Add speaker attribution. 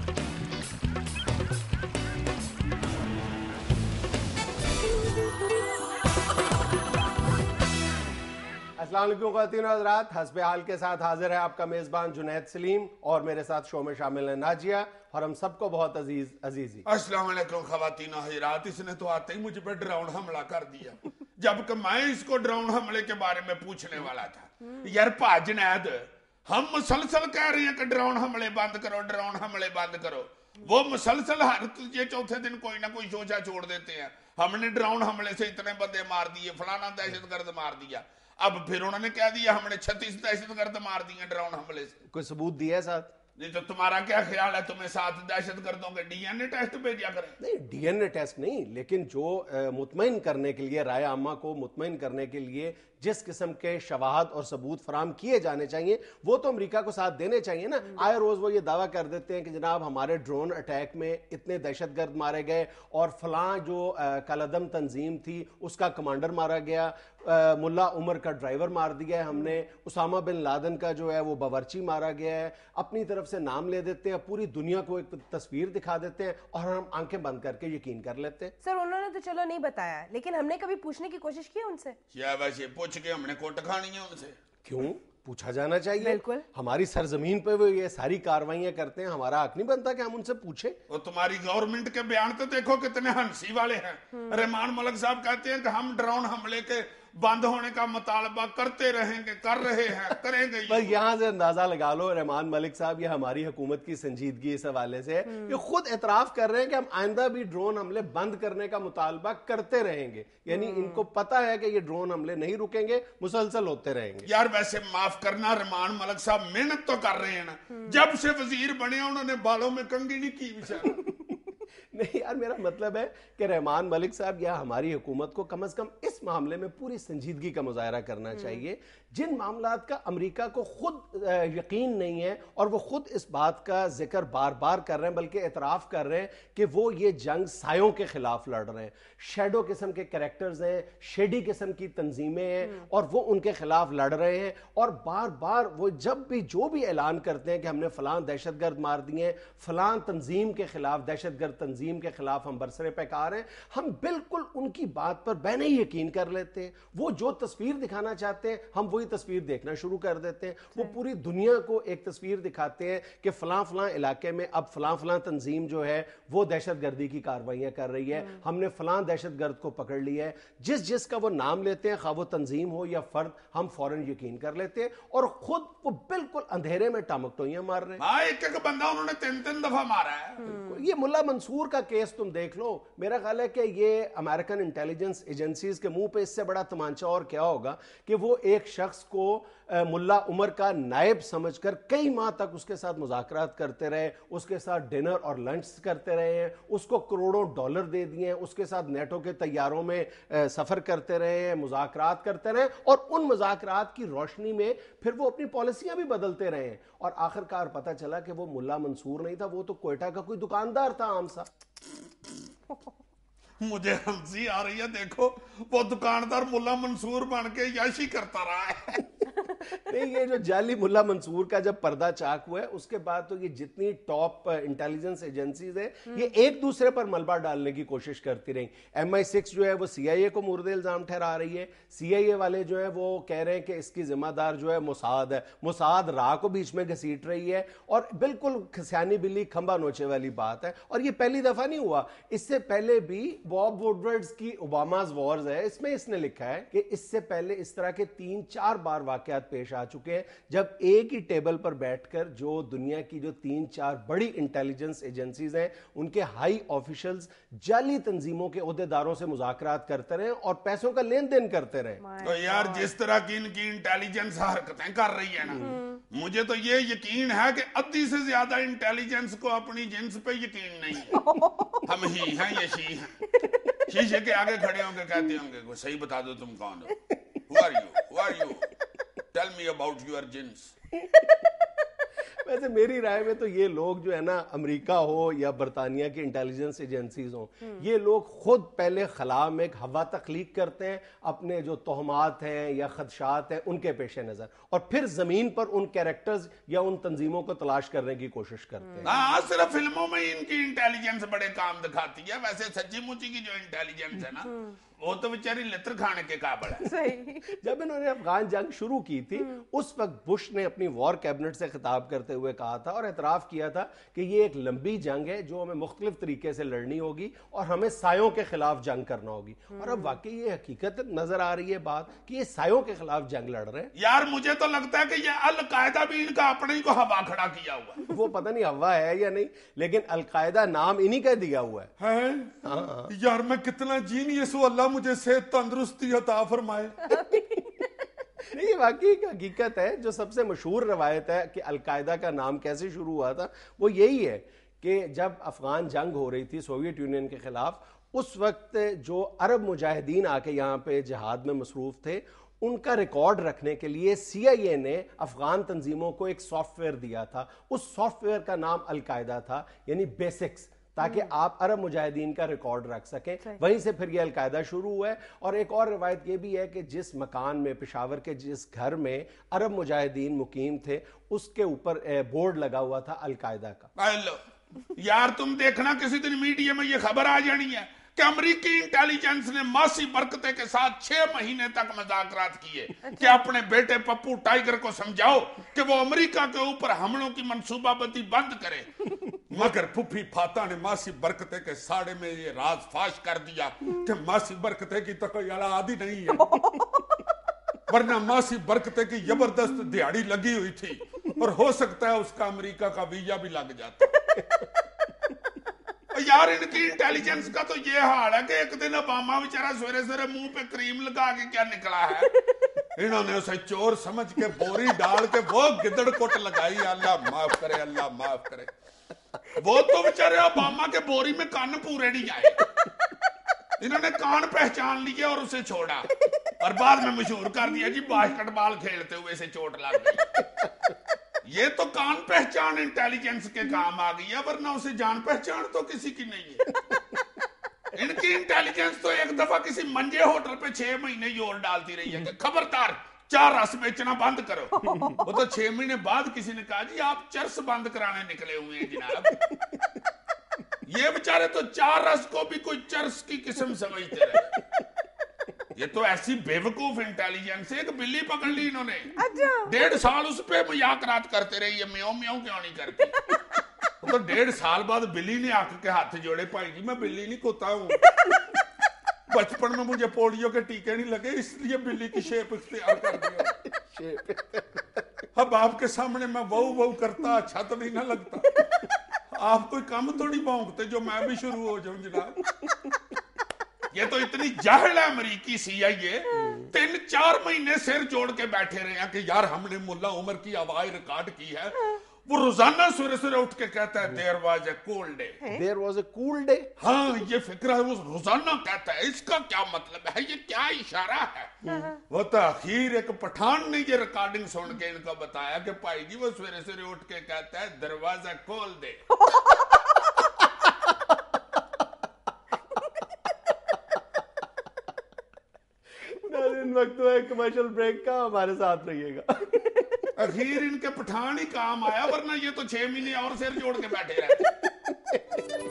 Speaker 1: अस्सलाम वालेकुम ख़वातीन और हज़रात, हस्बे हाल के साथ हाजिर है आपका मेज़बान जुनैद सलीम और मेरे साथ शो में शामिल है नाजिया और हम सबको बहुत अजीज़ी।
Speaker 2: अस्सलाम वालेकुम ख़वातीन और हज़रात, इसने तो आते ही मुझ पर ड्रोन हमला कर दिया जबकि मैं इसको ड्रोन हमले के बारे में पूछने वाला था। यार पा जुनैद, हम मुसलसल कह रहे हैं कि ड्रोन हमले बंद करो, ड्रोन हमले बंद करो। वो मुसलसल हर चौथे दिन कोई ना कोई शोशा छोड़ देते हैं, हमने ड्रोन हमले से इतने बंदे मार दिए, फलाना दहशतगर्द मार दिया। अब फिर उन्होंने कह दिया हमने 36 दहशतगर्द मार दिए ड्रोन हमले से।
Speaker 1: कोई सबूत दिया साथ?
Speaker 2: नहीं तो तुम्हारा क्या ख्याल है, तुम्हें 7 दहशतगर्दों के डीएनए टेस्ट भेजा करें?
Speaker 1: नहीं, डीएनए टेस्ट नहीं, लेकिन जो मुतमईन करने के लिए, राय आमा को मुतमईन करने के लिए जिस किस्म के शवाहद और सबूत फराम किए जाने चाहिए वो तो अमेरिका को साथ देने चाहिए ना। आए रोज वो ये दावा कर देते हैं कि जनाब हमारे ड्रोन अटैक में इतने दहशतगर्द मारे गए और फलां जो कलदम तंजीम थी उसका कमांडर मारा गया, मुल्ला उमर का ड्राइवर मार दिया है हमने, उसामा बिन लादेन का जो है वो बावर्ची मारा गया है। अपनी तरफ से नाम ले देते हैं, पूरी दुनिया को एक तस्वीर दिखा देते हैं और हम आंखें बंद करके यकीन कर लेते हैं।
Speaker 3: सर उन्होंने तो चलो नहीं बताया, लेकिन हमने कभी पूछने की कोशिश की उनसे?
Speaker 2: क्या वैसे पूछ के हमने कोट खानी है उनसे?
Speaker 1: क्यों पूछा जाना चाहिए?
Speaker 3: बिल्कुल।
Speaker 1: हमारी सरजमीन पे वो ये सारी कार्रवाइयां करते हैं, हमारा हक नहीं बनता कि हम उनसे पूछे?
Speaker 2: और तुम्हारी गवर्नमेंट के बयान तो देखो कितने हंसी वाले हैं। रहमान मलिक साहब कहते हैं कि हम ड्रोन हमले के बंद होने का मुतालबा करते रहेंगे, कर रहे हैं, करेंगे।
Speaker 1: पर यहाँ से अंदाजा लगा लो रहमान मलिक साहब, ये हमारी हुकूमत की संजीदगी इस हवाले से ये खुद एतराफ कर रहे हैं कि हम आइंदा भी ड्रोन हमले बंद करने का मुतालबा करते रहेंगे। यानी इनको पता है कि ये ड्रोन हमले नहीं रुकेंगे, मुसलसल होते रहेंगे।
Speaker 2: यार वैसे माफ करना, रहमान मलिक साहब मेहनत तो कर रहे हैं ना, जब से वजीर बने उन्होंने बालों में कंघी नहीं की बेचारे।
Speaker 1: नहीं यार, मेरा मतलब है कि रहमान मलिक साहब या हमारी हुकूमत को कम से कम इस मामले में पूरी संजीदगी का मुजाहरा करना चाहिए। जिन मामलात का अमेरिका को खुद यकीन नहीं है और वो खुद इस बात का जिक्र बार बार कर रहे हैं, बल्कि एतराफ़ कर रहे हैं कि वो ये जंग सायों के खिलाफ लड़ रहे हैं, शैडो किस्म के कैरेक्टर्स हैं, शेडी किस्म की तंजीमें हैं और वो उनके खिलाफ लड़ रहे हैं। और बार बार वो जब भी जो भी ऐलान करते हैं कि हमने फलां दहशतगर्द मार दिए, फलां तंजीम के खिलाफ, दहशतगर्द तंजीम के खिलाफ हम बरसरे पैकार हैं, हम बिल्कुल उनकी बात पर बहने ही यकीन कर लेते हैं। वो जो तस्वीर दिखाना चाहते हैं हम वही तस्वीर देखना शुरू कर देते हैं। वो पूरी दुनिया को एक तस्वीर दिखाते हैं कि फलां फलां इलाके में अब फलां फलां तंजीम जो है वो दहशतगर्दी की कार्रवाइयां कर रही है, हमने फलां दहशतगर्द को पकड़ लिया है। जिस जिसका वो नाम लेते हैं, खा वो तंजीम हो या फर्द, हम फौरन यकीन कर लेते हैं और खुद वो बिल्कुल अंधेरे में टामकटोइयां मार रहे हैं।
Speaker 2: एक एक बंदा उन्होंने 3-3 दफा मारा है।
Speaker 1: ये मुल्ला मंसूर का केस तुम देख लो, मेरा ख्याल है कि ये अमेरिकन इंटेलिजेंस एजेंसीज के मुंह पे इससे बड़ा तमांचा और क्या होगा कि वो एक शख्स को मुल्ला उमर का नायब समझकर कई माह तक उसके साथ मुज़ाकरात करते रहे, उसके साथ डिनर और लंच करते रहे हैं, उसको करोड़ों डॉलर दे दिए हैं, उसके साथ नेटो के तैयारों में सफ़र करते रहे हैं, मुज़ाकरात करते रहे और उन मुज़ाकरात की रोशनी में फिर वो अपनी पॉलिसियां भी बदलते रहे हैं और आखिरकार पता चला कि वो मुल्ला मंसूर नहीं था, वो तो कोयटा का कोई दुकानदार था आम सा।
Speaker 2: मुझे हंसी आ रही है, देखो वो दुकानदार मुल्ला मंसूर बन के याशी करता रहा है।
Speaker 1: नहीं, ये जो जाली मुल्ला मंसूर का जब पर्दा चाक हुआ है उसके बाद तो ये जितनी टॉप इंटेलिजेंस एजेंसीज है ये एक दूसरे पर मलबा डालने की कोशिश करती रही। MI6 जो है वो CIA को मुर्दे इल्जाम ठहरा रही है, CIA वाले जो है वो कह रहे हैं कि इसकी जिम्मेदार जो है मोसाद है, मोसाद राह को बीच में घसीट रही है और बिल्कुल खसियानी बिल्ली खंबा नोचे वाली बात है। और ये पहली दफा नहीं हुआ, इससे पहले भी बॉब वुडवर्ड्स की ओबामाज वॉर्स है, इसमें इसने लिखा है कि इससे पहले इस तरह के 3-4 बार वाकयात पेश आ चुके हैं जब एक ही टेबल पर बैठकर जो दुनिया की जो 3-4 बड़ी इंटेलिजेंस एजेंसीज हैं उनके हाई ऑफिशियल्स जाली तंजीमों के ओहदेदारों से मुज़ाकरात करते रहे और पैसों का लेन देन करते रहे।
Speaker 2: तो यार जिस तरह की इनकी इंटेलिजेंस हरकतें कर रही है ना, मुझे तो ये यकीन है कि आधी से ज्यादा इंटेलिजेंस को अपनी जिन्स पे यकीन नहीं है। हम ही हैं, ये शी हैं। शीशे के आगे खड़े होंगे कहते होंगे सही बता दो तुम कौन हो, who are you? Tell me about your jinns.
Speaker 1: ویسے میری رائے میں تو یہ لوگ جو ہے نا امریکہ ہو یا برطانیہ کی انٹیلیجنس ایجنسیز ہوں، یہ لوگ خود پہلے خلا میں ایک ہوا تخلیق کرتے ہیں اپنے جو تہمات ہیں یا خدشات ہیں ان کے پیش نظر، اور پھر زمین پر ان کیریکٹرز یا ان تنظیموں کو تلاش کرنے کی کوشش کرتے ہیں۔
Speaker 2: ہاں صرف فلموں میں ان کی انٹیلیجنس بڑے کام دکھاتی ہے، ویسے سچی مچی کی جو انٹیلیجنس ہے نا وہ تو بیچاری لتر کھانے کے قابل ہے۔
Speaker 3: صحیح۔
Speaker 1: جب انہوں نے افغان جنگ شروع کی تھی اس وقت بش نے اپنی وار کیبنٹ سے خطاب کرتے ہوئے کہا تھا اور اعتراف کیا تھا کہ یہ ایک لمبی جنگ ہے جو ہمیں مختلف طریقے سے لڑنی ہوگی اور ہمیں سایوں کے خلاف جنگ کرنا ہوگی، اور اب واقعی یہ حقیقت نظر آ رہی ہے بات کہ یہ سایوں کے خلاف جنگ لڑ رہے ہیں۔
Speaker 2: یار مجھے تو لگتا ہے کہ یہ القاعدہ بھی ان کا اپنے ہی کو ہوا کھڑا کیا ہوا ہے۔
Speaker 1: وہ پتہ نہیں ہوا ہے یا نہیں، لیکن القاعدہ نام انہی کا دیا ہوا ہے۔
Speaker 2: یار میں کتنا جینیس ہوں، اللہ مجھے صحت تندرستی عطا فرمائے۔
Speaker 1: یہ واقعی ایک حقیقت ہے۔ جو سب سے مشہور روایت ہے کہ القاعدہ کا نام کیسے شروع ہوا تھا وہ یہی ہے کہ جب افغان جنگ ہو رہی تھی سوویت یونین کے خلاف، اس وقت جو عرب مجاہدین آ کے یہاں پہ جہاد میں مصروف تھے ان کا ریکارڈ رکھنے کے لیے سی آئی اے نے افغان تنظیموں کو ایک سافٹ ویئر دیا تھا، اس سافٹ ویئر کا نام القاعدہ تھا، یعنی بیسکس، تاکہ آپ عرب مجاہدین کا ریکارڈ رکھ سکیں۔ وہیں سے پھر یہ القاعدہ شروع ہوا ہے۔ اور ایک اور روایت یہ بھی ہے کہ جس مکان میں، پشاور کے جس گھر میں عرب مجاہدین مقیم تھے اس کے اوپر بورڈ لگا ہوا تھا القاعدہ کا۔
Speaker 2: یار تم دیکھنا کسی دن میڈیا میں یہ خبر آ جانی ہے کہ امریکی انٹیلیجنس نے ماسی برکتے کے ساتھ 6 مہینے تک مذاکرات کیے کہ اپنے بیٹے پپو ٹائیگر کو سمجھاؤ کہ وہ امریکہ کے اوپر حملوں کی منصوبہ بندی بند کرے، مگر پھپھی پھاتا نے ماسی برکتے کے ساڑے میں یہ راز فاش کر دیا کہ ماسی برکتے کی تو کوئی عادی نہیں ہے، ورنہ ماسی برکتے کی زبردست دیہڑی لگی ہوئی تھی اور ہو سکتا ہے اس کا امریکہ کا ویزا بھی لگ جاتا۔ یار ان کی انٹیلیجنس کا تو یہ حال ہے کہ ایک دن اوباما بیچارہ سویرے سویرے منہ پہ کریم لگا کے کیا نکلا ہے، انہوں نے اسے چور سمجھ کے بوری ڈال کے وہ گدڑ کوٹ لگائی، اللہ معاف کرے، اللہ معاف کرے۔ وہ تو بیچارے اوباما کے بوری میں کان پورے نہیں آئے، انہوں نے کان پہچان لیے اور اسے چھوڑا اور بعد میں مشہور کر دیا جی باسکٹ بال کھیلتے ہوئے اسے چوٹ لگ گئی۔ یہ تو کان پہچان انٹیلیجنس کے کام آ گئی ہے، ورنہ اسے جان پہچان تو کسی کی نہیں ہے۔ ان کی انٹیلیجنس تو ایک دفعہ کسی منجے ہوٹل پہ 6 مہینے یور ڈالتی رہی ہے کہ خبردار 4 رس بیچنا بند کرو۔ وہ تو 6 مہینے بعد کسی نے کہا جی آپ چرس بند کرانے نکلے ہوئے ہیں جناب۔ یہ بیچارے تو 4 رس کو بھی کوئی چرس کی قسم سمجھتے رہے۔ یہ تو ایسی بے وقوف انٹیلیجنس ہے کہ بلی پکڑ لی انہوں نے، 1.5 سال اس پہ مذاکرات کرتے رہے، یہ میوں میوں کیوں نہیں کرتی۔ تو 1.5 سال بعد بلی نے آ کے ہاتھ جوڑے، بھائی جی میں بلی نہیں کھوتا ہوں، بچپن میں مجھے پولیو کے ٹیکے نہیں لگے اس لیے بلی کی شیپ اختیار کر دیا۔ اب آپ کے سامنے میں وہ کرتا اچھا تو نہیں نہ لگتا، آپ کوئی کم تو نہیں بھونکتے جو میں بھی شروع ہو جاؤں جناب۔ یہ تو اتنی جاہل ہے امریکی سی آئی اے، 3-4 مہینے سر جوڑ کے بیٹھے رہے ہیں کہ یار ہم نے ملا عمر کی آواز ریکارڈ کی ہے، وہ روزانہ سویرے سویرے اٹھ کے کہتا ہے there was a cool day,
Speaker 1: there was a cool day.
Speaker 2: ہاں یہ فکر ہے، وہ روزانہ کہتا ہے، اس کا کیا مطلب ہے، یہ کیا اشارہ ہے؟ وہ تاخیر ایک پٹھان نے یہ ریکارڈنگ سن کے ان کو بتایا کہ بھائی جی وہ سویرے سویرے اٹھ کے کہتا ہے there was a cool day.
Speaker 1: وقت ہے کمرشل بریک کا، ہمارے ساتھ رہیے گا۔
Speaker 2: اخیر ان کے پٹھان ہی کام آیا، ورنہ یہ تو 6 مہینے اور سر جوڑ کے بیٹھے رہتے۔